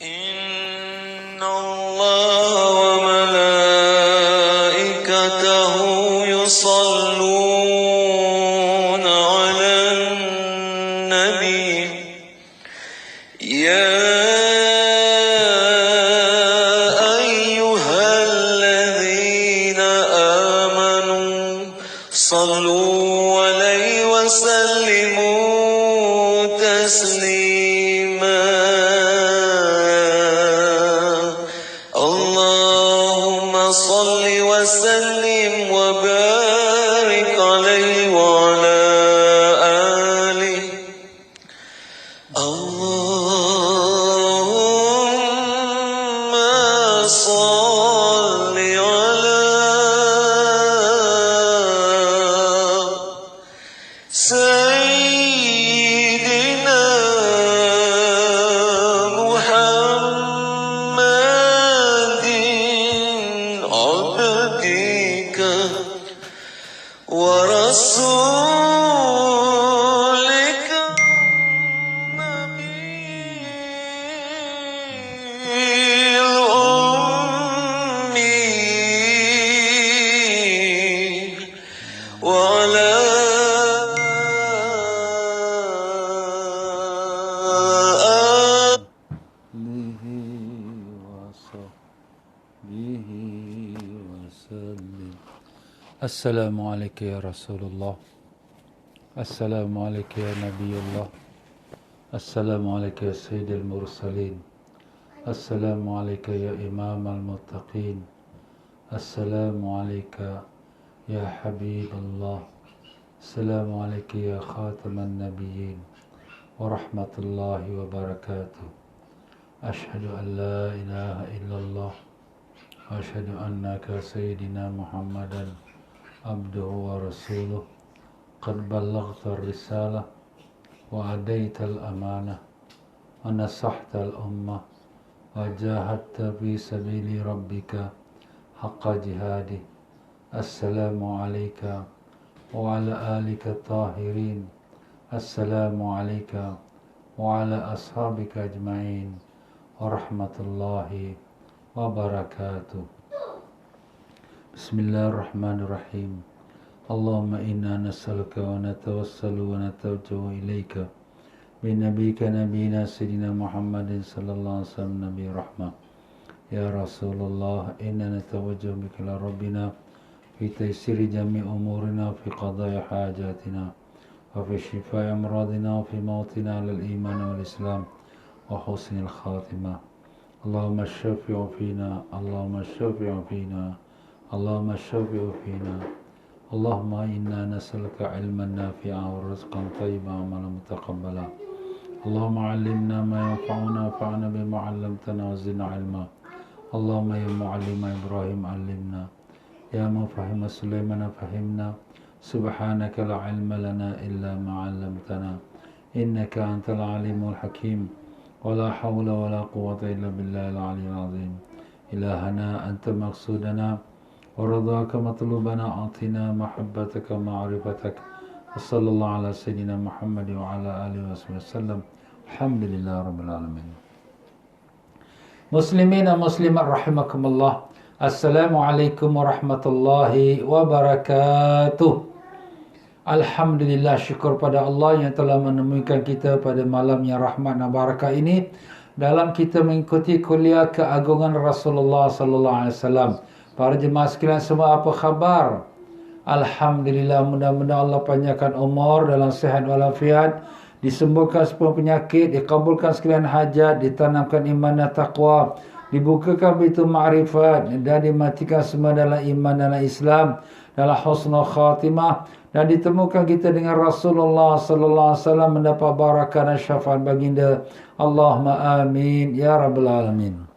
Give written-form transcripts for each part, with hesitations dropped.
إن الله وملائكته يصلون على النبي يا أيها الذين آمنوا صلوا عليه وسلموا تسليما اللهم صل وسلم وبارك عليه وعلى آله اللهم صل على سيدنا محمد عبدك ورسولك النبي الأمي وعلى آله وصحبه وسلم. Assalamualaikum ya Rasulullah. Assalamualaikum ya Nabiullah. Assalamualaikum ya Sayyidil Mursalin. Assalamualaikum ya Imam al-Muttaqin. Assalamualaikum ya Habibullah. Assalamualaikum ya Khataman Nabiyyin. Warahmatullahi wabarakatuh. Ashhadu an la ilaha illallah wa ashhadu annaka sayyidina Muhammadan abduhu wa rasuluh. Qad ballaghta ar-risalah wa adaita al-amanah wa nasahta al-ummah wa jahadta fi sabili rabbika haqqa jihadih. Assalamu alayka wa ala alika tahirin. Assalamu alayka wa ala ashabika ajma'in wa rahmatullahi wa barakatuh. Bismillahirrahmanirrahim. Allahumma inna nas'aluka wa natawassalu wa natawajjahu ilayka bi nabiyyika nabiyyina sayyidina Muhammadin sallallahu alaihi wasallam nabi rahmah. Ya Rasulullah, inna natawajjahu bika ila rabbina fi taysiri jami' umurina fi qada'i hajatina wa fi shifa'i amradina wa fi mautina ala al-iman wal islam wa husnil khatimah. Allahumma syafi'u fina, Allahumma syafi'u fina, Allahumma syafi'u fina. Allahumma inna nas'aluka ilman nafi'a wa rizqan tayyiban wa amalan mutaqabbala. Allahumma 'allimna ma yanfa'una wanfa'na bima 'allamtana wa zidna 'ilma. Allahumma ya mu'allima Ibrahim 'allimna, ya mufahhima Sulaiman fahimna. Subhanaka la 'ilma lana illa ma 'allamtana innaka antal 'alimul hakim. Wa la hawla wa la quwwata illa billahil 'aliyyil 'azim. Ilahana anta maqsudana ورضاك مطلوبنا أعطنا محبتك معرفتك وصلى الله على سيدنا محمد وعلى آله وصحبه وسلم. الحمد لله رب العالمين. Muslimin dan muslimat rahimakumullah. Assalamualaikum warahmatullahi wabarakatuh. Alhamdulillah, syukur pada Allah yang telah menemukan kita pada malam yang rahmat dan barakah ini dalam kita mengikuti kuliah keagungan Rasulullah sallallahu alaihi wasallam. Para jemaah sekalian semua, apa khabar? Alhamdulillah, mudah-mudahan Allah panjangkan umur dalam sihat walafiat, disembuhkan semua penyakit, dikabulkan sekalian hajat, ditanamkan iman dan taqwa, dibukakan pintu ma'rifat dan dimatikan semua dalam iman dan Islam, dalam husnul khatimah, dan ditemukan kita dengan Rasulullah sallallahu alaihi wasallam mendapat barakah dan syafaat baginda. Allahumma amin ya rabbal alamin.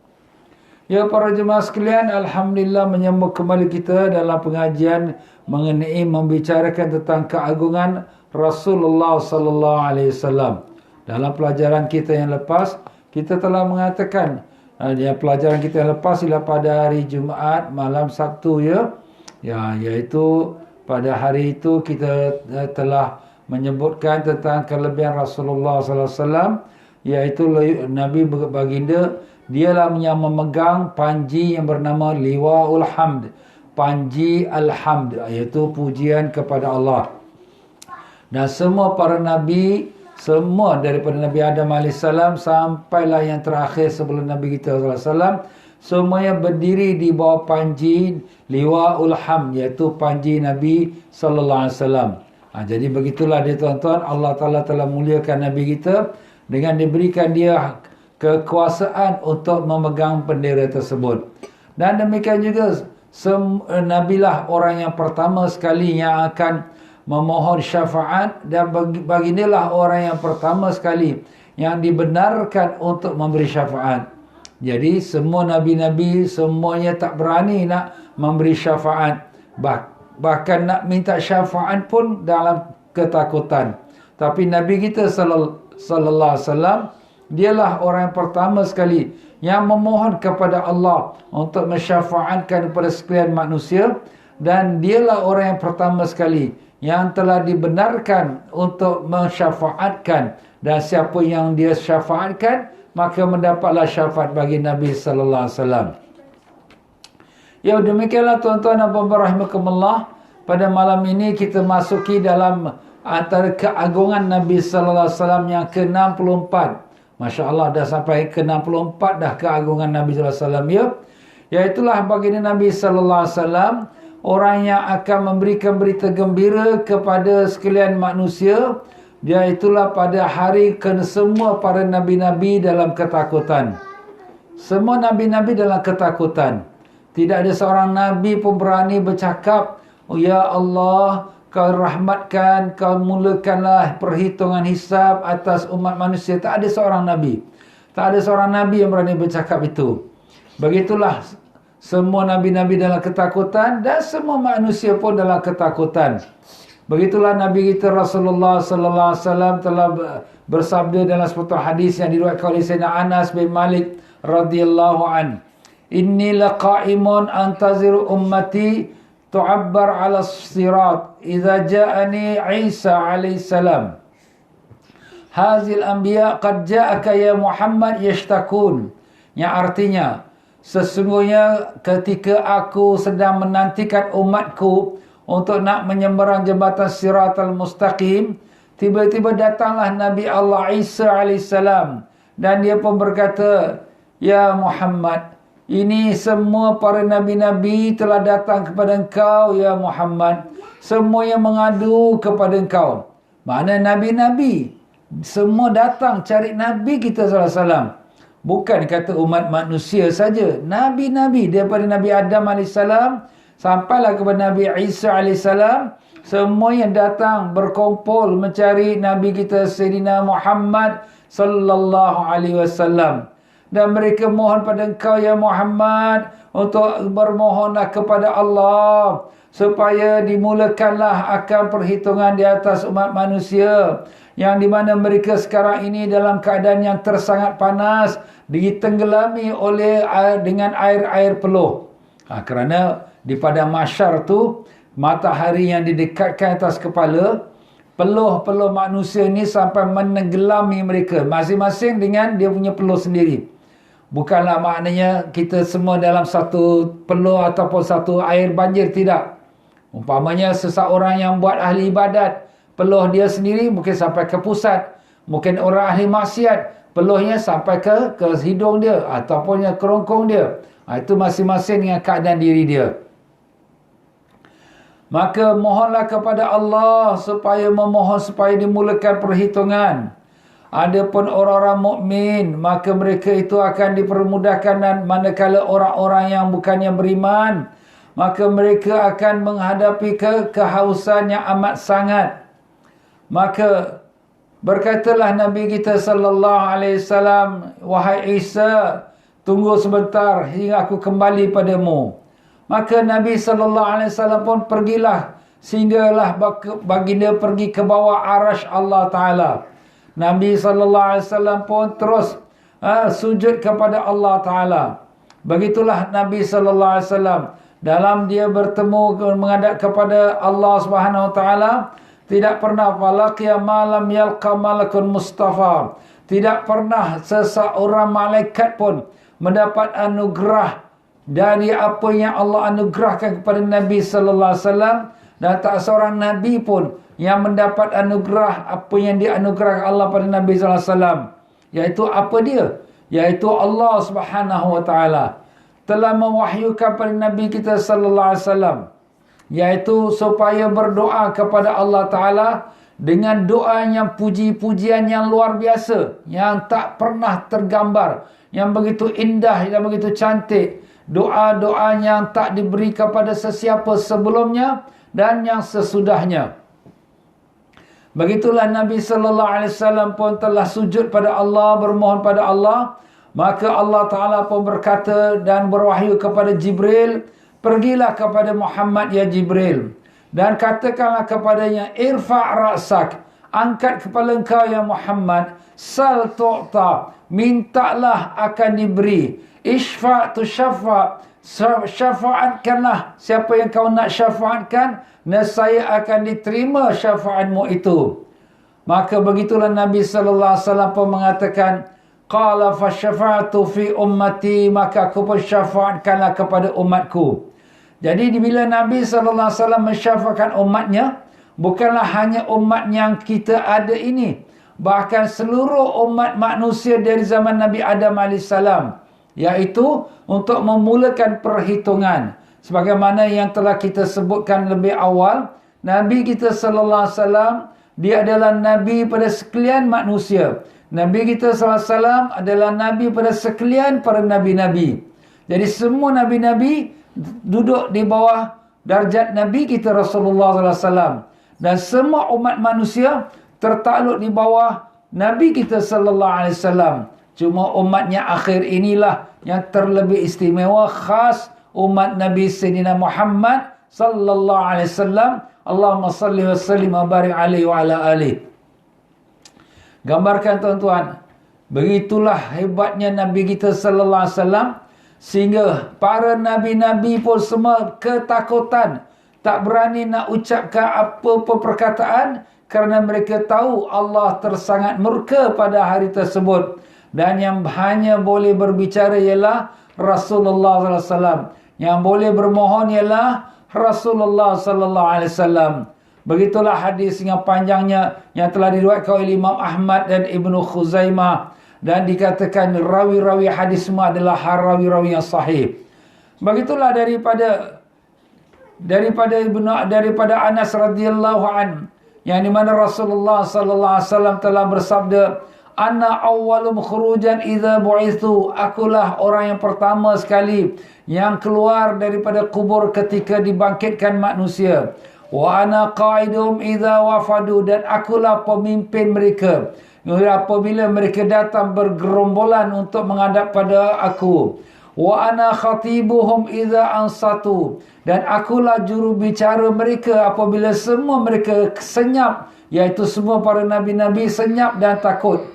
Ya para jemaah sekalian, alhamdulillah menyambut kembali kita dalam pengajian mengenai membicarakan tentang keagungan Rasulullah sallallahu alaihi wasallam. Dalam pelajaran kita yang lepas, kita telah mengatakan pelajaran kita yang lepas ialah pada hari Jumaat malam Sabtu iaitu pada hari itu kita telah menyebutkan tentang kelebihan Rasulullah sallallahu alaihi wasallam, iaitu Nabi baginda dialah yang memegang panji yang bernama Liwaul Hamd, panji Alhamd, iaitu pujian kepada Allah. Dan semua para nabi, semua daripada Nabi Adam AS sampailah yang terakhir sebelum Nabi kita SAW, semuanya berdiri di bawah panji Liwaul Hamd, iaitu panji Nabi SAW. Jadi begitulah dia tuan-tuan, Allah Ta'ala telah muliakan Nabi kita dengan diberikan dia kekuasaan untuk memegang bendera tersebut. Dan demikian juga Nabilah orang yang pertama sekali yang akan memohon syafaat, dan bagindalah orang yang pertama sekali yang dibenarkan untuk memberi syafaat. Jadi semua nabi-nabi semuanya tak berani nak memberi syafaat, bahkan nak minta syafaat pun dalam ketakutan. Tapi Nabi kita sallallahu alaihi wasallam, dialah orang yang pertama sekali yang memohon kepada Allah untuk mensyafaatkan kepada sekalian manusia, dan dialah orang yang pertama sekali yang telah dibenarkan untuk mensyafaatkan, dan siapa yang dia syafaatkan maka mendapatlah syafaat bagi Nabi sallallahu alaihi wasallam. Ya, demikianlah tuan-tuan dan puan-puan rahimakumullah, pada malam ini kita masuki dalam antara keagungan Nabi sallallahu alaihi wasallam yang ke-64. Masya-Allah, dah sampai ke-64 dah keagungan Nabi sallallahu alaihi wasallam, ya. Iaitulah baginda Nabi sallallahu alaihi wasallam, orang yang akan memberikan berita gembira kepada sekalian manusia. Dia itulah pada hari semua para nabi-nabi dalam ketakutan. Semua nabi-nabi dalam ketakutan. Tidak ada seorang nabi pun berani bercakap, "Oh ya Allah, kau rahmatkan, kau mulakanlah perhitungan hisab atas umat manusia." Tak ada seorang nabi. Tak ada seorang nabi yang berani bercakap itu. Begitulah semua nabi-nabi dalam ketakutan, dan semua manusia pun dalam ketakutan. Begitulah Nabi kita Rasulullah sallallahu alaihi wasallam telah bersabda dalam sebuah hadis yang diriwayatkan oleh Sayyidina Anas bin Malik radhiyallahu an. Inni laqa'imun antaziru ummati tu'abbar 'ala sirat idza ja'ani Isa alaihi salam. Hazil anbiya qad ja'aka ya Muhammad yashtakun. Yang artinya, sesungguhnya ketika aku sedang menantikan umatku untuk nak menyeberang jembatan Siratal Mustaqim, tiba-tiba datanglah Nabi Allah Isa AS, dan dia pun berkata, "Ya Muhammad, ini semua para nabi-nabi telah datang kepada engkau ya Muhammad. Semua yang mengadu kepada engkau." Mana nabi-nabi semua datang cari Nabi kita sallallahu alaihi wasallam. Bukan kata umat manusia saja. Nabi-nabi daripada Nabi Adam AS sampailah kepada Nabi Isa AS, semua yang datang berkumpul mencari Nabi kita Sayyidina Muhammad sallallahu alaihi wasallam. Dan mereka mohon pada engkau ya Muhammad untuk bermohonlah kepada Allah supaya dimulakanlah akan perhitungan di atas umat manusia, yang di mana mereka sekarang ini dalam keadaan yang tersangat panas, ditenggelami oleh dengan air-air peluh. Kerana di padang mahsyar tu, matahari yang didekatkan atas kepala, peluh-peluh manusia ni sampai menenggelami mereka, masing-masing dengan dia punya peluh sendiri. Bukanlah maknanya kita semua dalam satu peluh ataupun satu air banjir, tidak. Umpamanya seseorang yang buat ahli ibadat, peluh dia sendiri mungkin sampai ke pusat. Mungkin orang ahli maksiat, peluhnya sampai ke hidung dia ataupun yang kerongkong dia. Itu masing-masing dengan keadaan diri dia. Maka mohonlah kepada Allah supaya dimulakan perhitungan. Adapun orang-orang mukmin, maka mereka itu akan dipermudahkan, dan manakala orang-orang yang bukannya beriman, maka mereka akan menghadapi kehausan yang amat sangat. Maka berkatalah Nabi kita sallallahu alaihi wasallam, "Wahai Isa, tunggu sebentar hingga aku kembali padamu." Maka Nabi sallallahu alaihi wasallam pun pergilah, sehinggalah baginda pergi ke bawah arasy Allah Taala. Nabi sallallahu alaihi wasallam pun terus sujud kepada Allah Taala. Begitulah Nabi sallallahu alaihi wasallam dalam dia bertemu menghadap kepada Allah Subhanahu wa taala, tidak pernah falaqiya malam yalqa malakun mustafa. Tidak pernah seseorang malaikat pun mendapat anugerah dari apa yang Allah anugerahkan kepada Nabi sallallahu alaihi wasallam, dan tak seorang nabi pun yang mendapat anugerah apa yang dianugerahkan Allah pada Nabi sallallahu alaihi wasallam. Iaitu apa dia? Iaitu Allah Subhanahu wa taala telah mewahyukan pada Nabi kita sallallahu alaihi wasallam, iaitu supaya berdoa kepada Allah taala dengan doa yang puji-pujian yang luar biasa, yang tak pernah tergambar, yang begitu indah, yang begitu cantik. Doa-doa yang tak diberi kepada sesiapa sebelumnya dan yang sesudahnya. Begitulah Nabi sallallahu alaihi wasallam pun telah sujud pada Allah, bermohon pada Allah. Maka Allah Ta'ala pun berkata dan berwahyu kepada Jibril, pergilah kepada Muhammad ya Jibril, dan katakanlah kepadanya, irfa' ra'sak, angkat kepala engkau ya Muhammad, sal tu'ta, mintalah akan diberi, ishfa' tu syafa', syafaatkanlah siapa yang kau nak syafaatkan, nescaya akan diterima syafaatmu itu. Maka begitulah Nabi sallallahu alaihi wasallam pun mengatakan, qala fa syafa'tu fi ummati, maka aku pun syafaatkanlah kepada umatku. Jadi bila Nabi sallallahu alaihi wasallam mensyafaatkan umatnya, bukanlah hanya umat yang kita ada ini, bahkan seluruh umat manusia dari zaman Nabi Adam alaihissalam, iaitu untuk memulakan perhitungan. Sebagaimana yang telah kita sebutkan lebih awal, Nabi kita sallallahu alaihi wasallam, dia adalah Nabi pada sekalian manusia. Nabi kita sallallahu alaihi wasallam adalah Nabi pada sekalian para Nabi-Nabi. Jadi semua Nabi-Nabi duduk di bawah darjat Nabi kita Rasulullah sallallahu alaihi wasallam. Dan semua umat manusia tertakluk di bawah Nabi kita sallallahu alaihi wasallam. Cuma umatnya akhir inilah yang terlebih istimewa, khas umat Nabi Sayyidina Muhammad sallallahu alaihi wasallam. Allahumma salli wa sallim wa barik alaihi wa ala alihi. Gambarkan tuan-tuan, begitulah hebatnya Nabi kita sallallahu alaihi wasallam, sehingga para nabi-nabi pun semua ketakutan, tak berani nak ucapkan apa-apa perkataan, kerana mereka tahu Allah tersangat murka pada hari tersebut. Dan yang hanya boleh berbicara ialah Rasulullah sallallahu alaihi wasallam. Yang boleh bermohon ialah Rasulullah sallallahu alaihi wasallam. Begitulah hadis yang panjangnya yang telah diriwayatkan oleh Imam Ahmad dan Ibnu Khuzaimah, dan dikatakan rawi-rawi hadis semua adalah rawi-rawi yang sahih. Begitulah daripada Anas radhiyallahu an, yang di mana Rasulullah sallallahu alaihi wasallam telah bersabda, ana awwalum khurujan idza bu'ithu, akulah orang yang pertama sekali yang keluar daripada kubur ketika dibangkitkan manusia. Wa ana qa'idum idza wafadu, dan akulah pemimpin mereka apabila mereka datang bergerombolan untuk menghadap pada aku. Wa ana khatibuhum idza ansatu, dan akulah juru bicara mereka apabila semua mereka senyap, iaitu semua para nabi-nabi senyap dan takut.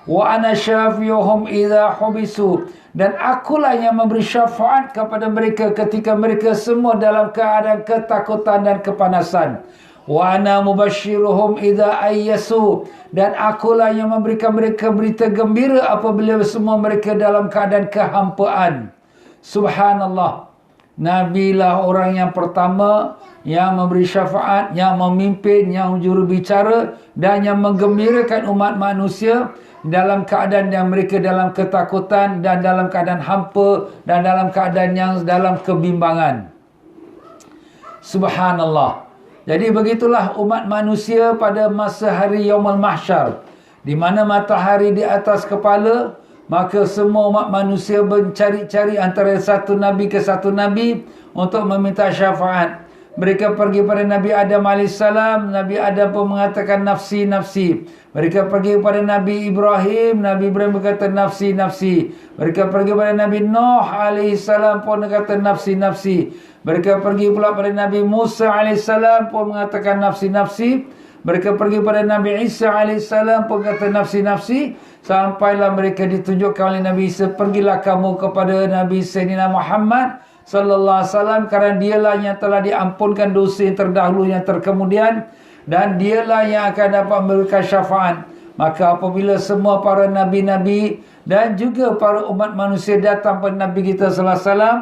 Wa ana syafi'uhum idza hubisu, dan akulah yang memberi syafaat kepada mereka ketika mereka semua dalam keadaan ketakutan dan kepanasan. Wa ana mubasyiruhum idza ayyasu, dan akulah yang memberikan mereka berita gembira apabila semua mereka dalam keadaan kehampaan. Subhanallah, Nabi lah orang yang pertama yang memberi syafaat, yang memimpin, yang juru bicara, dan yang menggembirakan umat manusia dalam keadaan yang mereka dalam ketakutan dan dalam keadaan hampa dan dalam keadaan yang dalam kebimbangan. Subhanallah. Jadi begitulah umat manusia pada masa hari Yaumul Mahsyar, di mana matahari di atas kepala, maka semua umat manusia mencari-cari antara satu nabi ke satu nabi untuk meminta syafaat. Mereka pergi pada Nabi Adam AS. Nabi Adam pun mengatakan nafsi, nafsi. Mereka pergi kepada Nabi Ibrahim. Nabi Ibrahim berkata nafsi, nafsi. Mereka pergi kepada Nabi Nuh AS pun berkata nafsi, nafsi. Mereka pergi pula pada Nabi Musa AS pun mengatakan nafsi, nafsi. Mereka pergi pada Nabi Isa AS pun kata nafsi, nafsi. Sampailah mereka ditunjukkan oleh Nabi Isa, pergilah kamu kepada Nabi Sayyidina Muhammad sallallahu alaihi wasallam, kerana dialah yang telah diampunkan dosa yang terdahulu, yang terkemudian, dan dialah yang akan dapat memberikan syafaat. Maka apabila semua para nabi-nabi dan juga para umat manusia datang pada Nabi kita sallallahu alaihi wasallam,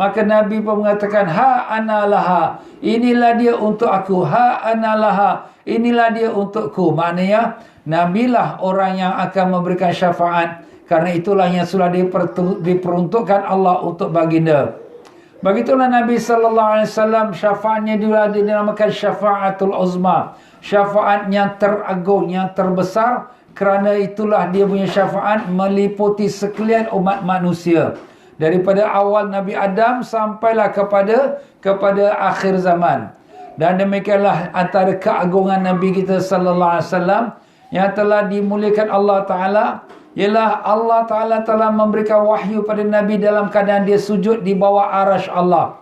maka Nabi pun mengatakan, ha ana laha, inilah dia untuk aku, ha ana laha, inilah dia untukku. Maknanya Nabi lah orang yang akan memberikan syafaat, karena itulah yang sudah diperuntukkan Allah untuk baginda. Begitulah Nabi sallallahu alaihi wasallam, syafaatnya juga dinamakan syafaatul uzma, syafaat yang teragung, yang terbesar, kerana itulah dia punya syafaat meliputi sekalian umat manusia daripada awal Nabi Adam sampailah kepada akhir zaman. Dan demikianlah antara keagungan Nabi kita sallallahu alaihi wasallam yang telah dimuliakan Allah Taala, ialah Allah Ta'ala telah memberikan wahyu pada Nabi dalam keadaan dia sujud di bawah arash Allah.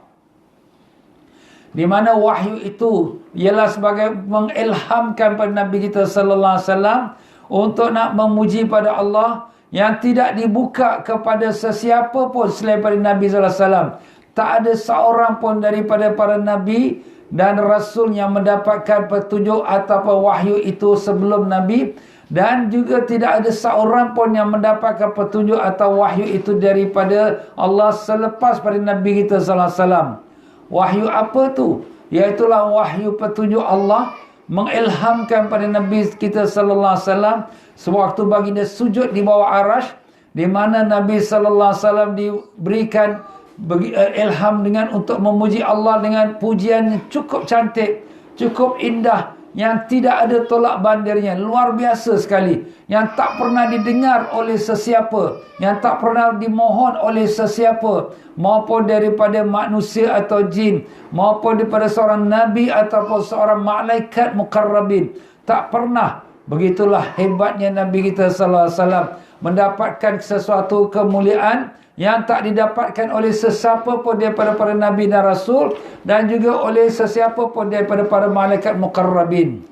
Di mana wahyu itu ialah sebagai mengilhamkan pada Nabi kita sallallahu alaihi wasallam untuk nak memuji pada Allah yang tidak dibuka kepada sesiapa pun selain pada Nabi sallallahu alaihi wasallam. Tak ada seorang pun daripada para Nabi dan Rasul yang mendapatkan petunjuk ataupun wahyu itu sebelum Nabi, dan juga tidak ada seorang pun yang mendapatkan petunjuk atau wahyu itu daripada Allah selepas pada Nabi kita sallallahu alaihi wasallam. Wahyu apa tu? Iaitulah wahyu petunjuk Allah mengilhamkan pada Nabi kita sallallahu alaihi wasallam sewaktu baginda sujud di bawah arash, di mana Nabi sallallahu alaihi wasallam diberikan ilham dengan untuk memuji Allah dengan pujian yang cukup cantik, cukup indah, yang tidak ada tolak bandirnya, luar biasa sekali, yang tak pernah didengar oleh sesiapa, yang tak pernah dimohon oleh sesiapa, maupun daripada manusia atau jin, maupun daripada seorang nabi ataupun seorang malaikat mukarrabin. Tak pernah. Begitulah hebatnya Nabi kita sallallahu alaihi wasallam mendapatkan sesuatu kemuliaan yang tak didapatkan oleh sesiapa pun daripada para nabi dan rasul, dan juga oleh sesiapa pun daripada para malaikat mukarrabin.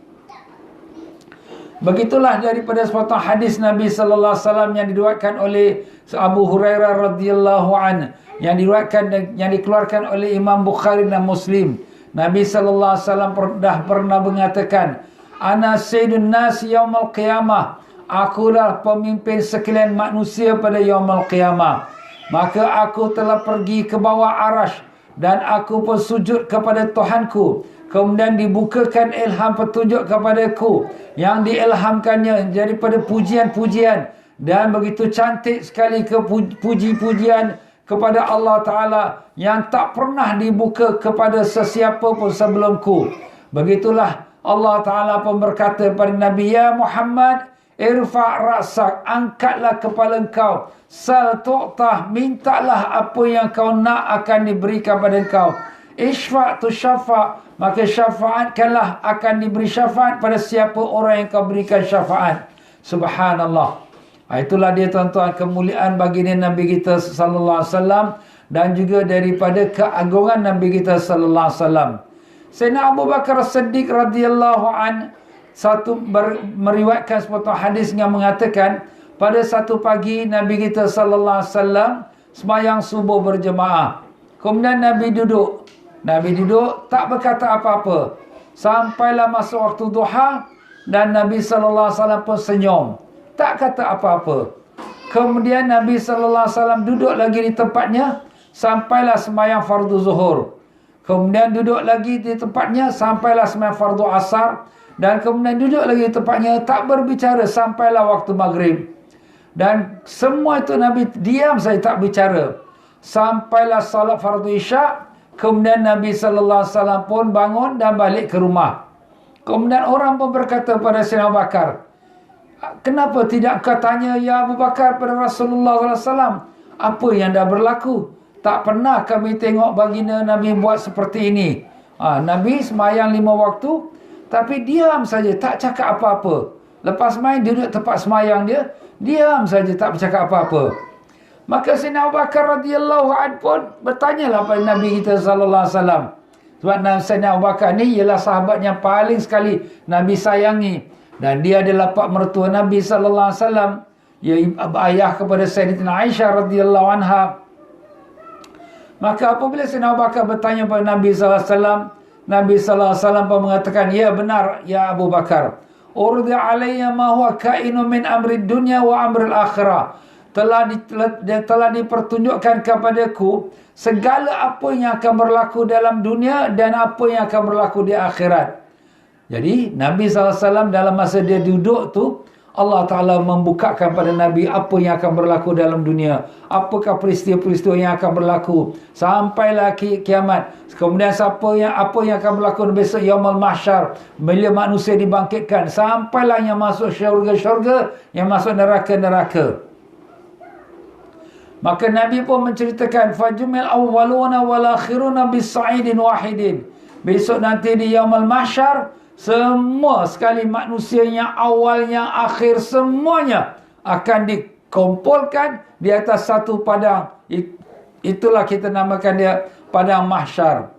Begitulah daripada sepotong hadis Nabi sallallahu alaihi wasallam yang diriwayatkan oleh Abu Hurairah radhiyallahu anhu, yang dikeluarkan oleh Imam Bukhari dan Muslim. Nabi sallallahu alaihi wasallam pernah mengatakan, ana sayyidun nas yaumil qiyamah, akulah pemimpin sekalian manusia pada yaumil qiyamah. Maka aku telah pergi ke bawah arash dan aku pun sujud kepada Tuhanku. Kemudian dibukakan ilham petunjuk kepadaku yang diilhamkannya daripada pujian-pujian, dan begitu cantik sekali puji-pujian kepada Allah Ta'ala yang tak pernah dibuka kepada sesiapa pun sebelumku. Begitulah Allah Ta'ala pun berkata kepada Nabi, ya Muhammad, irfa' ra'sak, angkatlah kepala engkau, sal tu'tah, mintalah apa yang kau nak akan diberikan pada engkau, isfa' tu syafa', maka syafaatkanlah, akan diberi syafaat pada siapa orang yang kau berikan syafaat. Subhanallah. Itulah dia tuan-tuan kemuliaan baginda Nabi kita sallallahu alaihi wasallam, dan juga daripada keagungan Nabi kita sallallahu alaihi wasallam. Sayyidina Abu Bakar As-Siddiq radhiyallahu an meriwayatkan sepotong hadis yang mengatakan, pada satu pagi Nabi kita sallallahu alaihi wasallam sembahyang subuh berjemaah. Kemudian Nabi duduk tak berkata apa-apa sampailah masa waktu duha, dan Nabi sallallahu alaihi wasallam pun senyum, tak kata apa-apa. Kemudian Nabi sallallahu alaihi wasallam duduk lagi di tempatnya sampailah sembahyang fardu zuhur. Kemudian duduk lagi di tempatnya sampailah sembahyang fardu asar, dan kemudian duduk lagi di tempatnya tak berbicara sampailah waktu maghrib. Dan semua itu Nabi diam saja, tak bicara. Sampailah salat fardu isyak. Kemudian Nabi sallallahu alaihi wasallam pun bangun dan balik ke rumah. Kemudian orang pun berkata pada Sayyidina Abu Bakar, kenapa tidak kau tanya ya Abu Bakar pada Rasulullah sallallahu alaihi wasallam apa yang dah berlaku? Tak pernah kami tengok baginda Nabi buat seperti ini. Nabi sembahyang 5 waktu, tapi diam saja, tak cakap apa-apa. Lepas main duduk tempat sembahyang dia, diam saja, tak bercakap apa-apa. Maka Sayyidina Abu Bakar radhiyallahu anhu pun bertanyalah pada Nabi kita sallallahu alaihi wasallam. Sebab Sayyidina Abu Bakar ni ialah sahabat yang paling sekali Nabi sayangi, dan dia adalah pak mertua Nabi sallallahu alaihi wasallam, ya ayah kepada Sayyidatina Aisyah radhiyallahu anha. Maka apabila Sayyidina Abu Bakar bertanya kepada Nabi sallallahu alaihi wasallam, Nabi sallallahu alaihi wasallam pun mengatakan, ya benar ya Abu Bakar, urdi alayya ma huwa kainu min amri dunya wa amri akhirah. Telah dipertunjukkan kepadaku segala apa yang akan berlaku dalam dunia dan apa yang akan berlaku di akhirat. Jadi Nabi SAW dalam masa dia duduk tu, Allah Ta'ala membukakan pada Nabi apa yang akan berlaku dalam dunia. Apakah peristiwa-peristiwa yang akan berlaku sampailah kiamat. Kemudian apa yang akan berlaku besok Yaumul Mahsyar, bila manusia dibangkitkan. Sampailah yang masuk syurga-syurga, yang masuk neraka-neraka. Maka Nabi pun menceritakan, fajumil awwaluna wal akhiruna bisa'idin wahidin. Besok nanti di Yaumul Mahsyar, semua sekali manusia yang awal, yang akhir, semuanya akan dikumpulkan di atas satu padang. Itulah kita namakan dia padang mahsyar.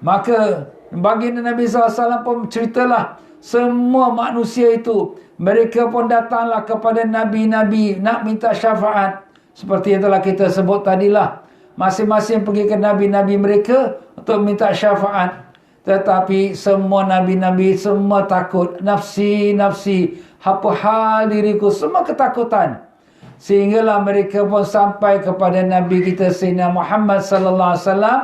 Maka baginda Nabi SAW pun ceritalah, semua manusia itu, mereka pun datanglah kepada Nabi-Nabi nak minta syafaat. Seperti yang telah kita sebut tadilah, masing-masing pergi ke Nabi-Nabi mereka untuk minta syafaat. Tetapi semua Nabi-Nabi semua takut. Nafsi, nafsi. Apa hal diriku. Semua ketakutan. Sehinggalah mereka pun sampai kepada Nabi kita Sayyidina Muhammad sallallahu alaihi wasallam.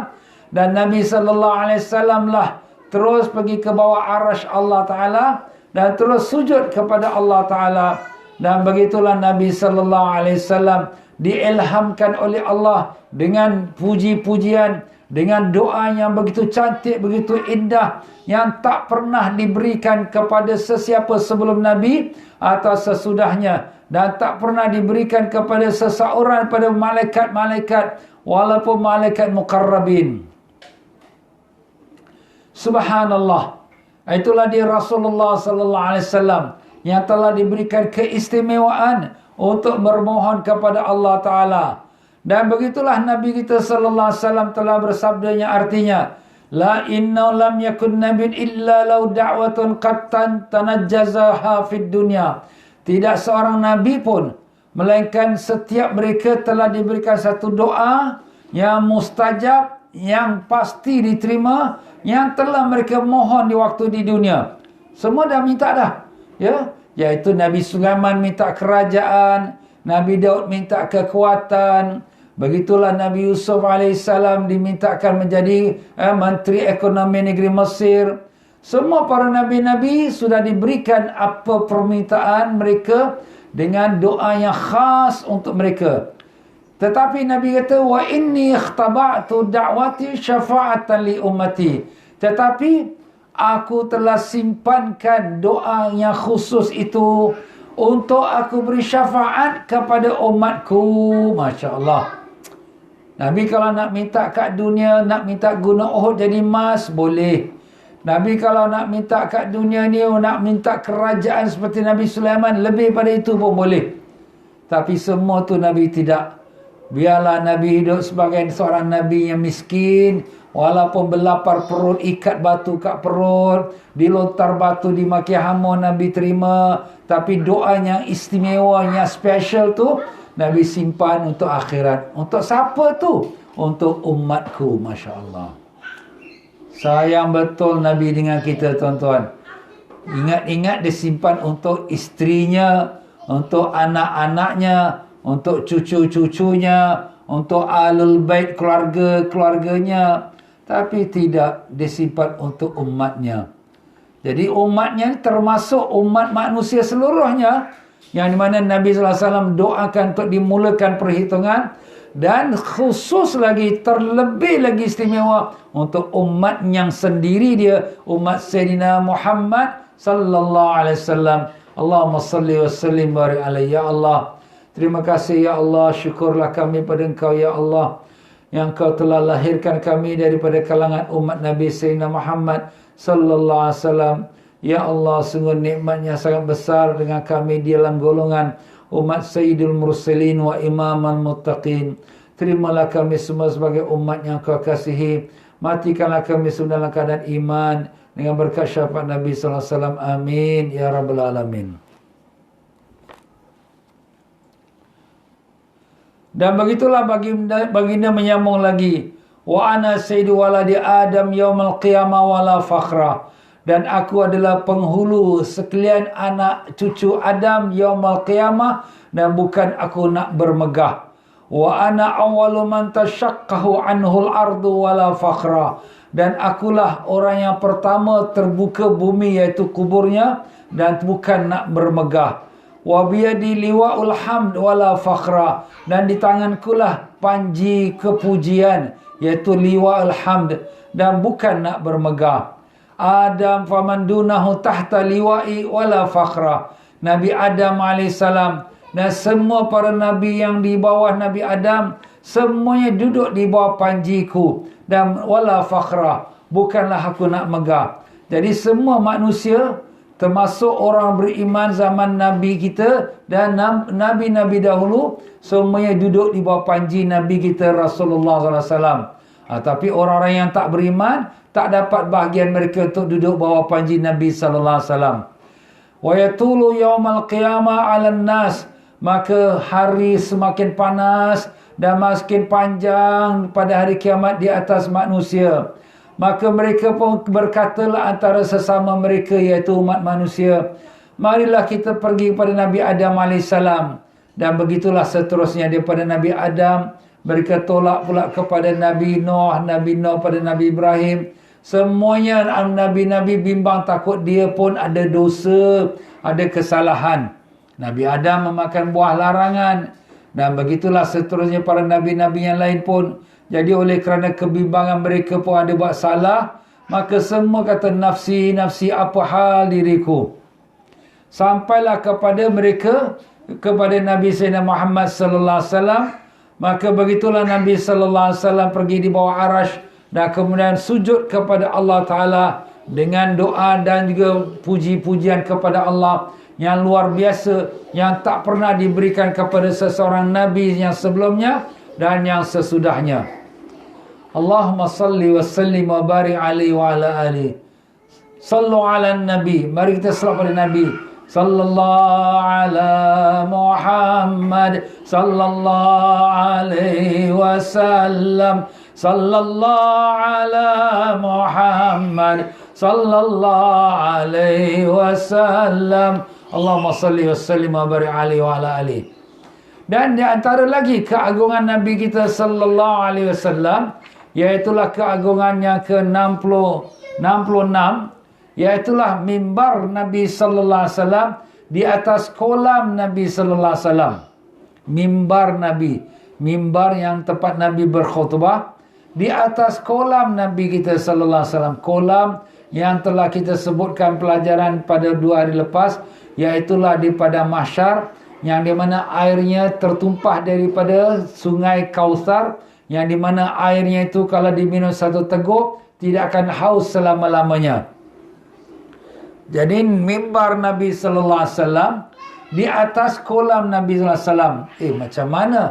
Dan Nabi sallallahu alaihi wasallam lah terus pergi ke bawah arasy Allah Ta'ala. Dan terus sujud kepada Allah Ta'ala. Dan begitulah Nabi sallallahu alaihi wasallam diilhamkan oleh Allah dengan puji-pujian, dengan doa yang begitu cantik, begitu indah, yang tak pernah diberikan kepada sesiapa sebelum Nabi atau sesudahnya, dan tak pernah diberikan kepada seseorang pada malaikat-malaikat, walaupun malaikat muqarrabin. Subhanallah. Itulah dia Rasulullah sallallahu alaihi wasallam yang telah diberikan keistimewaan untuk bermohon kepada Allah Ta'ala. Dan begitulah Nabi kita sallallahu alaihi wasallam telah bersabdanya, artinya, la inna lam yakun nabiyyun illa law da'watun qad tanajjazaha fid dunya. Tidak seorang nabi pun, melainkan setiap mereka telah diberikan satu doa yang mustajab, yang pasti diterima, yang telah mereka mohon di waktu di dunia. Semua dah minta dah. Ya, iaitu Nabi Sulaiman minta kerajaan, Nabi Daud minta kekuatan. Begitulah Nabi Yusuf AS dimintakan menjadi Menteri Ekonomi Negeri Mesir. Semua para Nabi-Nabi sudah diberikan apa permintaan mereka dengan doa yang khas untuk mereka. Tetapi Nabi kata, wa inni ikhtaba'tu da'wati syafa'atan li ummati. Tetapi aku telah simpankan doa yang khusus itu untuk aku beri syafaat kepada umatku. Masya Allah. Nabi kalau nak minta kat dunia, nak minta gunung Uhud jadi emas, boleh. Nabi kalau nak minta kat dunia ni, nak minta kerajaan seperti Nabi Sulaiman, lebih pada itu pun boleh. Tapi semua tu Nabi tidak. Biarlah Nabi hidup sebagai seorang Nabi yang miskin. Walaupun berlapar perut, ikat batu kat perut, dilontar batu, dimaki hama, Nabi terima. Tapi doa yang istimewa, yang special tu, Nabi simpan untuk akhirat. Untuk siapa tu? Untuk umatku, Masya Allah. Sayang betul Nabi dengan kita, tuan-tuan. Ingat-ingat dia simpan untuk isterinya, untuk anak-anaknya, untuk cucu-cucunya, untuk ahlul bait, keluarga-keluarganya. Tapi tidak disimpan untuk umatnya. Jadi umatnya termasuk umat manusia seluruhnya, yang dimana Nabi SAW doakan untuk dimulakan perhitungan. Dan khusus lagi, terlebih lagi istimewa untuk umat yang sendiri dia, umat Sayyidina Muhammad sallallahu alaihi wasallam. Allahumma salli wa sallim barik alaihi. Ya Allah, terima kasih ya Allah, syukurlah kami pada Engkau ya Allah, yang Kau telah lahirkan kami daripada kalangan umat Nabi Sayyidina Muhammad sallallahu alaihi wasallam. Ya Allah, sungguh nikmatnya sangat besar dengan kami di dalam golongan umat Sayyidul Mursalin wa Imamul Muttaqin. Terimalah kami semua sebagai umat yang Kau kasihi. Matikanlah kami semua dalam keadaan iman dengan berkat syafaat Nabi sallallahu alaihi wasallam. Amin ya rabbal alamin. Dan begitulah baginda menyambung lagi. Wa ana sayyidu waladi Adam yaumal qiyamah wala fakhra. dan aku adalah penghulu sekalian anak cucu Adam yaumul qiyamah, dan bukan aku nak bermegah. Wa ana awwalu man tashaqqahu anhul ardu wala fakhra, dan akulah orang yang pertama terbuka bumi iaitu kuburnya, dan bukan nak bermegah. Wa biyadi liwa'ul hamd wala fakhra, dan di tangankulah panji kepujian iaitu liwa'ul hamd, dan bukan nak bermegah. Adam faman dunahu tahta liwa'i wala fakhra, Nabi Adam AS dan semua para nabi yang di bawah Nabi Adam semuanya duduk di bawah panjiku, dan wala fakhra, bukanlah aku nak megah. Jadi semua manusia termasuk orang beriman zaman Nabi kita dan Nabi-Nabi dahulu semuanya duduk di bawah panji Nabi kita Rasulullah SAW. Tapi orang-orang yang tak beriman tak dapat bahagian mereka untuk duduk bawah panji Nabi SAW. Wa yatulu yaumal qiyamah 'alan nas, maka hari semakin panas dan makin panjang pada hari kiamat di atas manusia. Maka mereka pun berkatalah antara sesama mereka iaitu umat manusia, marilah kita pergi kepada Nabi Adam AS. Dan begitulah seterusnya daripada Nabi Adam. Mereka tolak pula kepada Nabi Nuh pada Nabi Ibrahim. Semuanya Nabi-Nabi bimbang takut dia pun ada dosa, ada kesalahan. Nabi Adam memakan buah larangan. Dan begitulah seterusnya para Nabi-Nabi yang lain pun. Jadi oleh kerana kebimbangan mereka pun ada buat salah, maka semua kata nafsi, nafsi, apa hal diriku. Sampailah kepada mereka, kepada Nabi Sayyidina Muhammad sallallahu alaihi wasallam. Maka begitulah Nabi sallallahu alaihi wasallam pergi di bawah arash dan kemudian sujud kepada Allah Ta'ala dengan doa dan juga puji-pujian kepada Allah yang luar biasa, yang tak pernah diberikan kepada seseorang Nabi yang sebelumnya dan yang sesudahnya. Allahumma salli wa sallim wa barik alaihi wa ala alihi. Sallu ala Nabi. Mari kita salat pada Nabi. Sallallahu ala Muhammad sallallahu alaihi wasallam. Sallallahu ala Muhammad sallallahu alaihi wasallam. Allahumma salli wa sallim wa barik alaihi wa ala alihi. Dan di antara lagi keagungan Nabi kita sallallahu alaihi wasallam, iaitulah keagungan yang ke-66, iaitulah mimbar Nabi sallallahu alaihi wasallam di atas kolam Nabi sallallahu alaihi wasallam. Mimbar Nabi, mimbar yang tempat Nabi berkhutbah di atas kolam Nabi kita sallallahu alaihi wasallam. Kolam yang telah kita sebutkan pelajaran pada 2 hari lepas, iaitulah di padang mahsyar, yang di mana airnya tertumpah daripada sungai Kausar, yang di mana airnya itu kalau diminum satu teguk tidak akan haus selama-lamanya. Jadi mimbar Nabi sallallahu alaihi wasallam di atas kolam Nabi sallallahu alaihi wasallam. Macam mana?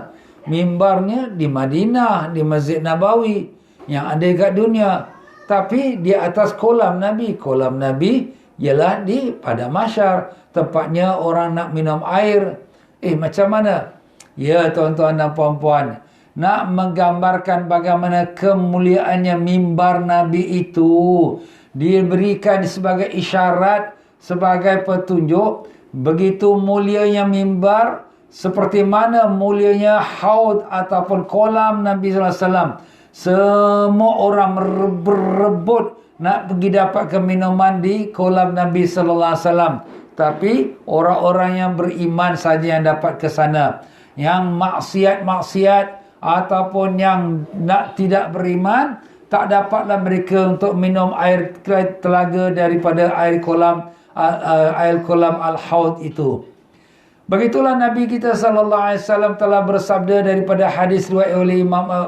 Mimbarnya di Madinah, di Masjid Nabawi yang ada dekat dunia. Tapi di atas kolam Nabi. Kolam Nabi ialah di padang mahsyar, tempatnya orang nak minum air. Macam mana? Ya tuan-tuan dan puan-puan, nak menggambarkan bagaimana kemuliaannya mimbar Nabi itu, diberikan sebagai isyarat, sebagai petunjuk. Begitu mulianya mimbar, seperti mana mulianya haud ataupun kolam Nabi sallallahu alaihi wasallam. Semua orang berebut nak pergi dapatkan minuman di kolam Nabi sallallahu alaihi wasallam. Tapi orang-orang yang beriman saja yang dapat ke sana. Yang maksiat-maksiat ataupun yang nak tidak beriman, tak dapatlah mereka untuk minum air telaga daripada air kolam Al-Haud itu. Begitulah Nabi kita sallallahu alaihi wasallam telah bersabda daripada hadis riwayat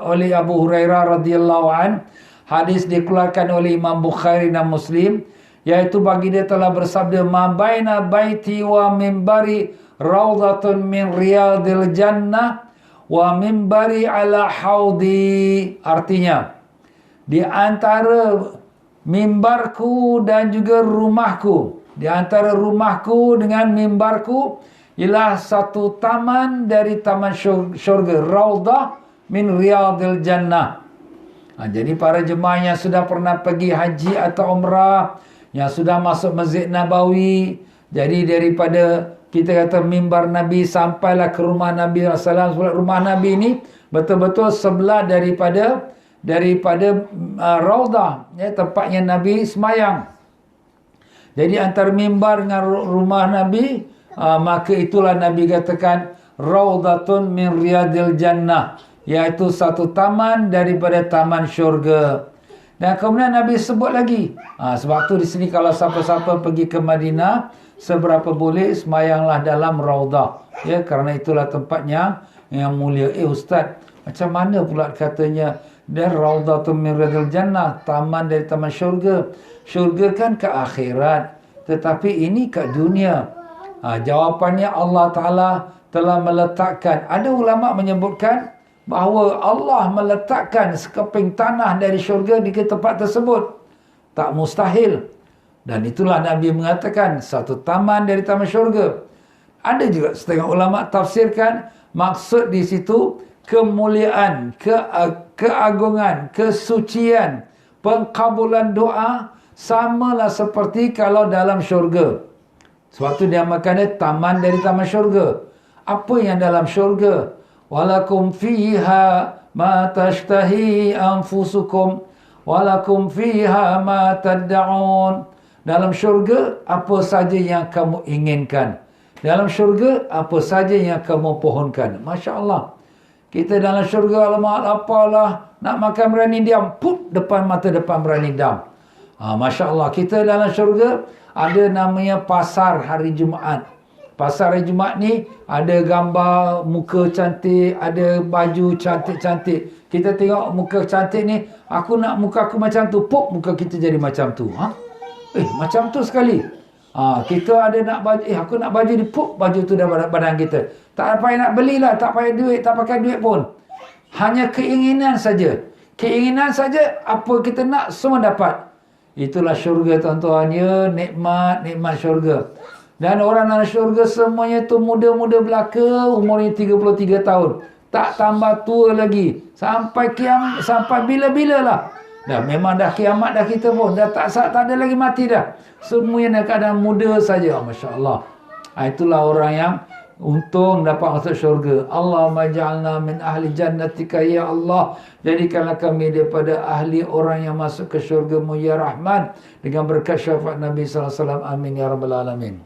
oleh Abu Hurairah radhiyallahu an. Hadis dikeluarkan oleh Imam Bukhari dan Muslim, iaitu baginda telah bersabda, ma baina baiti wa mimbari raudhatun min riyadil jannah wa mimbari ala haudi. Artinya, di antara mimbarku dan juga rumahku, di antara rumahku dengan mimbarku ialah satu taman dari taman syurga, raudhah min riyadil jannah. Jadi para jemaah yang sudah pernah pergi haji atau umrah, Yang sudah masuk Masjid Nabawi. Jadi daripada kita kata mimbar Nabi sampailah ke rumah Nabi SAW. Rumah Nabi ini betul-betul sebelah daripada Raudah, ya, tempatnya Nabi semayang. Jadi antara mimbar dengan rumah Nabi, maka itulah Nabi katakan Raudatun min riyadil jannah, iaitu satu taman daripada taman syurga. Dan kemudian Nabi sebut lagi, sebab tu di sini kalau siapa-siapa pergi ke Madinah, seberapa boleh semayanglah dalam Raudah, ya, kerana itulah tempatnya yang mulia. Ustaz, macam mana pula katanya dan Raudatun min riyadil jannah, taman dari taman syurga? Syurga kan ke akhirat, tetapi ini ke dunia. Jawapannya Allah Ta'ala telah meletakkan. Ada ulama menyebutkan bahawa Allah meletakkan sekeping tanah dari syurga di tempat tersebut. Tak mustahil. Dan itulah Nabi mengatakan satu taman dari taman syurga. Ada juga setengah ulama tafsirkan maksud di situ kemuliaan, keagungan, kesucian, pengkabulan doa samalah seperti kalau dalam syurga. Sebab tu dia makan taman dari taman syurga. Apa yang dalam syurga? Walakum fiha ma tashtahi anfusukum walakum fiha ma tad'un. Dalam syurga apa saja yang kamu inginkan. Dalam syurga apa saja yang kamu pohonkan. Masya Allah. Kita dalam syurga, alamak apalah, nak makan berani diam, put depan mata depan berani diam. Masya Allah, kita dalam syurga ada namanya pasar hari Jumaat. Pasar hari Jumaat ni ada gambar muka cantik, ada baju cantik-cantik. Kita tengok muka cantik ni, aku nak muka aku macam tu, pop muka kita jadi macam tu. Macam tu sekali. Kita ada nak baju, aku nak baju ni, pop baju tu dah badan kita. Tak payah nak belilah, tak payah duit, tak pakai duit pun. Hanya keinginan saja. Keinginan saja, apa kita nak semua dapat. Itulah syurga tuan-tuan, ya, nikmat syurga. Dan orang dalam syurga semuanya tu muda-muda belaka, umurnya 33 tahun. Tak tambah tua lagi. Sampai kiamat, sampai bila-bila lah. Dah memang dah kiamat dah kita pun. Dah tak ada lagi mati dah. Semuanya dalam keadaan muda saja. Masya Allah. Itulah orang yang untung dapat masuk syurga. Allahumma ja'alna min ahli jannatika ya Allah. Jadikanlah kami daripada ahli orang yang masuk ke syurga-Mu ya Rahman. Dengan berkat syafaat Nabi SAW. Amin ya Rabbal Alamin.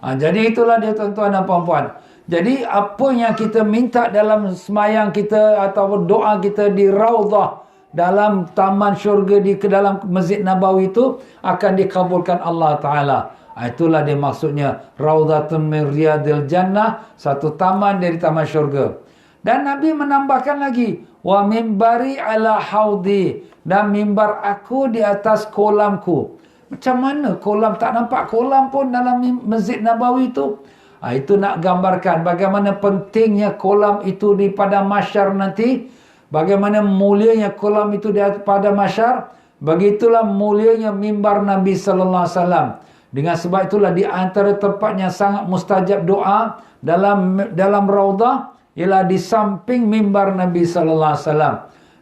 Jadi itulah dia tuan-tuan dan puan-puan. Jadi apa yang kita minta dalam semayang kita ataupun doa kita di Raudah, dalam taman syurga ke dalam Masjid Nabawi itu akan dikabulkan Allah Ta'ala. Itulah dia maksudnya Raudatun min riyadil jannah, satu taman dari taman syurga. Dan Nabi menambahkan lagi, wa mimbari ala haudi, dan mimbar aku di atas kolamku. Macam mana kolam? Tak nampak kolam pun dalam Masjid Nabawi itu. Itu nak gambarkan bagaimana pentingnya kolam itu di padang mahsyar nanti. Bagaimana mulianya kolam itu di pada mahsyar. Begitulah mulianya mimbar Nabi sallallahu alaihi wasallam. Dengan sebab itulah di antara tempatnya sangat mustajab doa dalam Raudah ialah di samping mimbar Nabi sallallahu alaihi wasallam.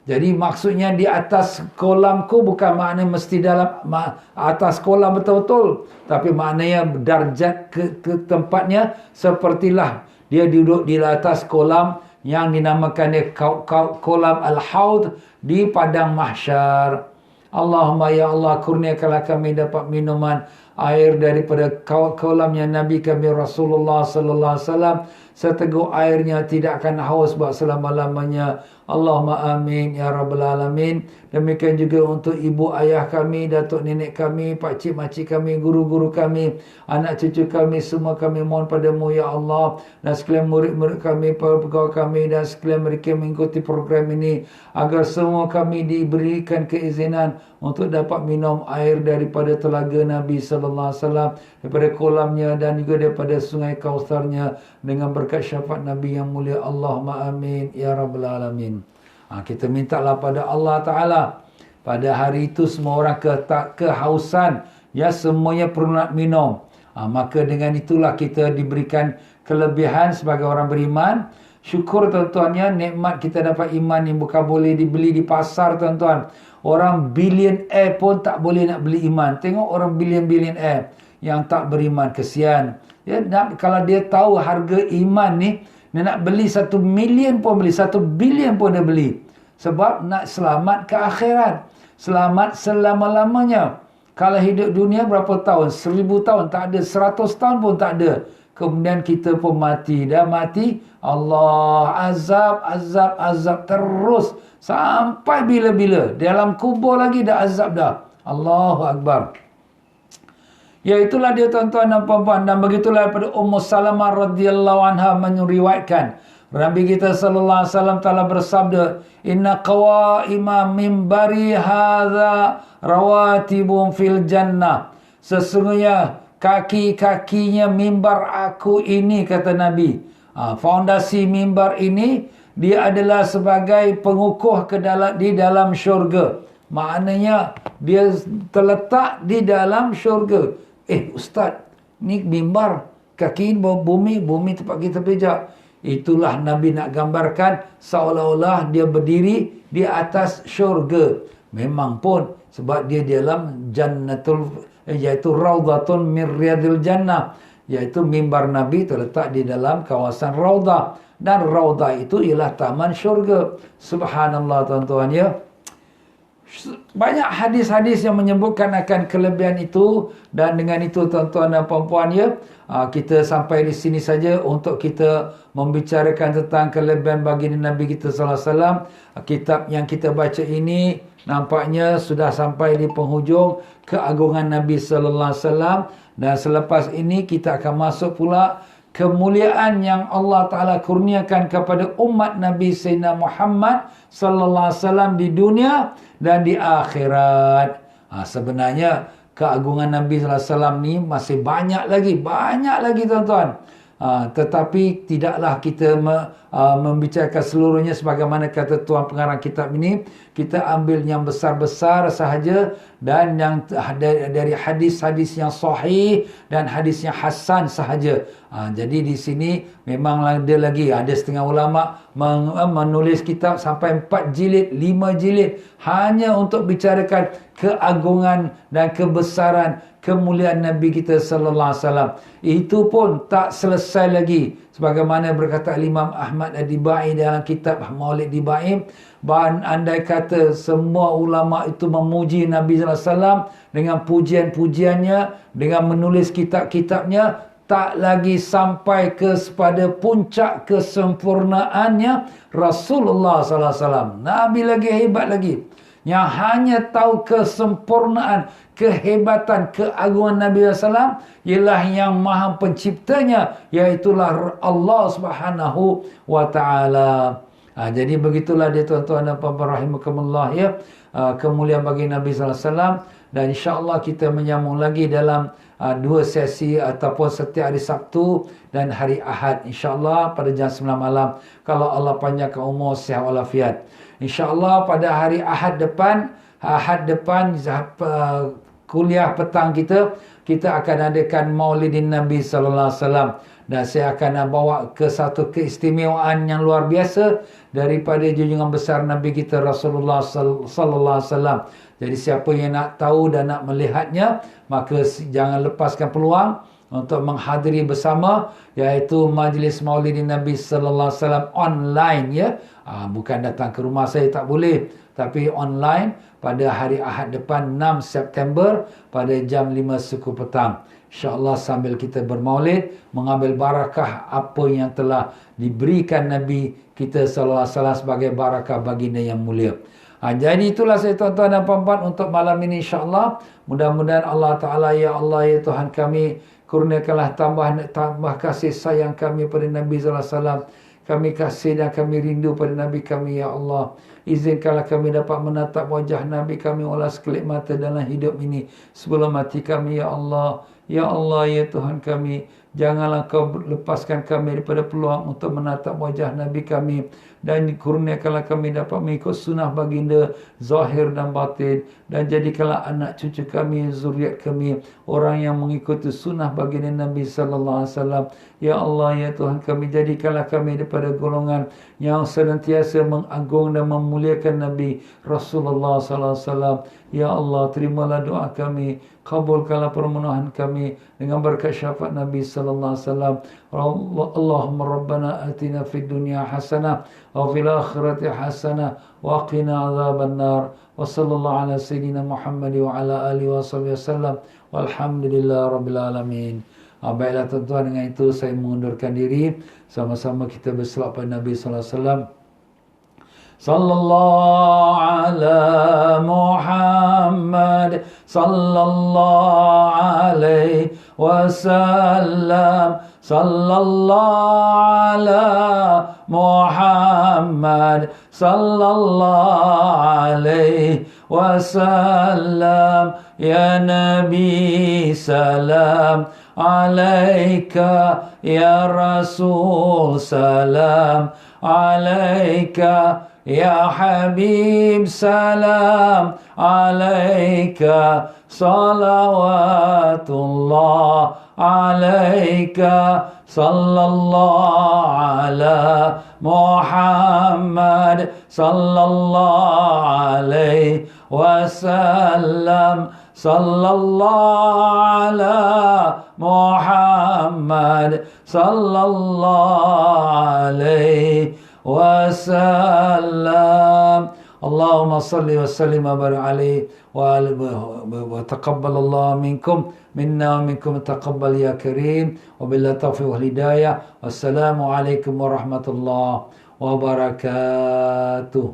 Jadi maksudnya di atas kolamku bukan maknanya mesti dalam atas kolam betul-betul. Tapi maknanya darjat ke tempatnya sepertilah dia duduk di atas kolam yang dinamakan kolam Al-Haud di padang mahsyar. Allahumma ya Allah, kurniakanlah kami dapat minuman air daripada kolamnya Nabi kami Rasulullah sallallahu alaihi wasallam. Seteguk airnya tidak akan haus buat selama-lamanya. Allahumma amin ya Rabbal Alamin. Demikian juga untuk ibu ayah kami, datuk nenek kami, pakcik makcik kami, guru-guru kami, anak cucu kami, semua kami mohon padamu ya Allah. Dan sekalian murid-murid kami, pegawai kami dan sekalian mereka mengikuti program ini, agar semua kami diberikan keizinan untuk dapat minum air daripada telaga Nabi sallallahu alaihi wasallam, daripada kolamnya dan juga daripada sungai Kausarnya dengan berkat syafaat Nabi yang mulia. Allahumma amin ya Rabbal Alamin. Kita mintalah pada Allah Ta'ala pada hari itu semua orang kehausan, ya, semuanya perlu nak minum. Maka dengan itulah kita diberikan kelebihan sebagai orang beriman. Syukur tuan-tuannya, nikmat kita dapat iman yang bukan boleh dibeli di pasar tuan-tuan. Orang billionaire pun tak boleh nak beli iman. Tengok orang billionaire yang tak beriman, kesian. Ya, kalau dia tahu harga iman ni, dia nak beli 1 million pun beli, 1 billion pun dia beli. Sebab nak selamat ke akhirat. Selamat selama-lamanya. Kalau hidup dunia berapa tahun? 1000 tahun tak ada, 100 tahun pun tak ada. Kemudian kita pun mati. Dah mati, Allah azab terus. Sampai bila-bila. Dalam kubur lagi dah azab dah. Allahu Akbar. Ya, itulah dia tuan-tuan dan puan-puan. Dan begitulah daripada Ummu Salamah radhiyallahu anha meriwayatkan, Nabi kita sallallahu alaihi wasallam telah bersabda, "Inna qawaima mimbari hadza rawatibun fil jannah." Sesungguhnya kaki-kakinya mimbar aku ini, kata Nabi. Fondasi mimbar ini, dia adalah sebagai pengukuh di dalam syurga. Maknanya dia terletak di dalam syurga. Ustaz, ni mimbar, kaki bumi tempat kita pijak. Itulah Nabi nak gambarkan seolah-olah dia berdiri di atas syurga. Memang pun sebab dia di dalam jannatul, iaitu raudhatun min riyadil jannah, iaitu mimbar Nabi terletak di dalam kawasan raudah, dan raudah itu ialah taman syurga. Subhanallah tuan-tuan ya. Banyak hadis-hadis yang menyebutkan akan kelebihan itu. Dan dengan itu tuan-tuan dan puan-puan ya, kita sampai di sini saja untuk kita membicarakan tentang kelebihan baginda Nabi kita sallallahu alaihi wasallam. Kitab yang kita baca ini nampaknya sudah sampai di penghujung keagungan Nabi sallallahu alaihi wasallam. Dan selepas ini kita akan masuk pula kemuliaan yang Allah Ta'ala kurniakan kepada umat Nabi Sayyidina Muhammad sallallahu alaihi wasallam di dunia dan di akhirat. Sebenarnya keagungan Nabi sallallahu alaihi wasallam ni masih banyak lagi tuan-tuan. Tetapi tidaklah kita membicarakan seluruhnya sebagaimana kata tuan pengarang kitab ini. Kita ambil yang besar-besar sahaja dan yang dari hadis-hadis yang sahih dan hadis yang hasan sahaja. Jadi di sini memang ada setengah ulama menulis kitab sampai 4 jilid, 5 jilid hanya untuk bicarakan keagungan dan kebesaran kemuliaan Nabi kita sallallahu alaihi wasallam. Itu pun tak selesai lagi. Sebagaimana berkata Imam Ahmad Ad-Dibai dalam kitab Maulid Dibai, andai kata semua ulama itu memuji Nabi sallallahu alaihi wasallam dengan pujian-pujiannya, dengan menulis kitab-kitabnya, tak lagi sampai kepada puncak kesempurnaannya Rasulullah sallallahu alaihi wasallam. Nabi lagi hebat lagi. Yang hanya tahu kesempurnaan, kehebatan, keagungan Nabi SAW ialah yang maha penciptanya, iaitulah Allah Subhanahu wa ta'ala. Jadi begitulah dia tuan-tuan dan puan-puan rahimakumullah ya, kemuliaan bagi Nabi SAW. Dan insya-Allah kita menyambung lagi dalam 2 sesi ataupun setiap hari Sabtu dan hari Ahad, insya-Allah pada jam 9 malam, kalau Allah panjangkan umur, sihat walafiat. InsyaAllah pada hari Ahad depan kuliah petang kita akan adakan Maulidin Nabi sallallahu alaihi wasallam, dan saya akan bawa ke satu keistimewaan yang luar biasa daripada junjungan besar Nabi kita Rasulullah sallallahu alaihi wasallam. Jadi siapa yang nak tahu dan nak melihatnya, maka jangan lepaskan peluang untuk menghadiri bersama, iaitu majlis Maulidin Nabi sallallahu alaihi wasallam online ya. Bukan datang ke rumah saya, tak boleh, tapi online pada hari Ahad depan 6 September pada jam 5 suku petang. InsyaAllah sambil kita bermaulid, mengambil barakah apa yang telah diberikan Nabi kita sallallahu alaihi wasallam sebagai barakah baginda yang mulia. Jadi itulah saya tuan-tuan dan puan-puan untuk malam ini, insyaAllah. Mudah-mudahan Allah Ta'ala, ya Allah ya Tuhan kami, kurniakanlah tambah kasih sayang kami pada Nabi sallallahu alaihi wasallam. Kami kasih dan kami rindu pada Nabi kami, ya Allah. Izinkanlah kami dapat menatap wajah Nabi kami walau sekelip mata dalam hidup ini sebelum mati kami, ya Allah. Ya Allah, ya Tuhan kami, janganlah Kau lepaskan kami daripada peluang untuk menatap wajah Nabi kami, dan kurniakanlah kami dapat mengikut sunnah baginda zahir dan batin, dan jadikanlah anak cucu kami, zuriat kami orang yang mengikuti sunnah baginda Nabi sallallahu alaihi wasallam. Ya Allah, ya Tuhan kami, jadikanlah kami daripada golongan yang senantiasa mengagung dan memuliakan Nabi Rasulullah sallallahu alaihi wasallam. Ya Allah, terimalah doa kami, kabulkanlah permohonan kami dengan berkat syafaat Nabi sallallahu alaihi wasallam. Allahumma rabbana atina fid dunya hasanah wa fil akhirati hasanah wa qina adzabannar. Wa sallallahu ala sayyidina Muhammad wa ala alihi wasallam. Walhamdulillah rabbil alamin. Baiklah tuan-tuan, dengan itu saya mengundurkan diri. Sama-sama kita berselawat pada Nabi sallallahu alaihi wasallam. Sallallahu ala Muhammad sallallahu alaihi wasallam. Sallallahu ala Muhammad sallallahu alaihi wasallam. Ya Nabi salam alaika, ya Rasul salam alaika, ya Habib salam alaika, salawatullah alaika. Sallallahu ala Muhammad sallallahu alaihi wasallam. Sallallahu ala Muhammad sallallahu alaihi wasallam. Allahumma salli wa sallim wa barik alaihi wa taqabbalallahu minkum minna wa minkum taqabbal ya karim. Wa billahi taufiq wal hidayah. Wassalamu alaikum warahmatullahi wabarakatuh.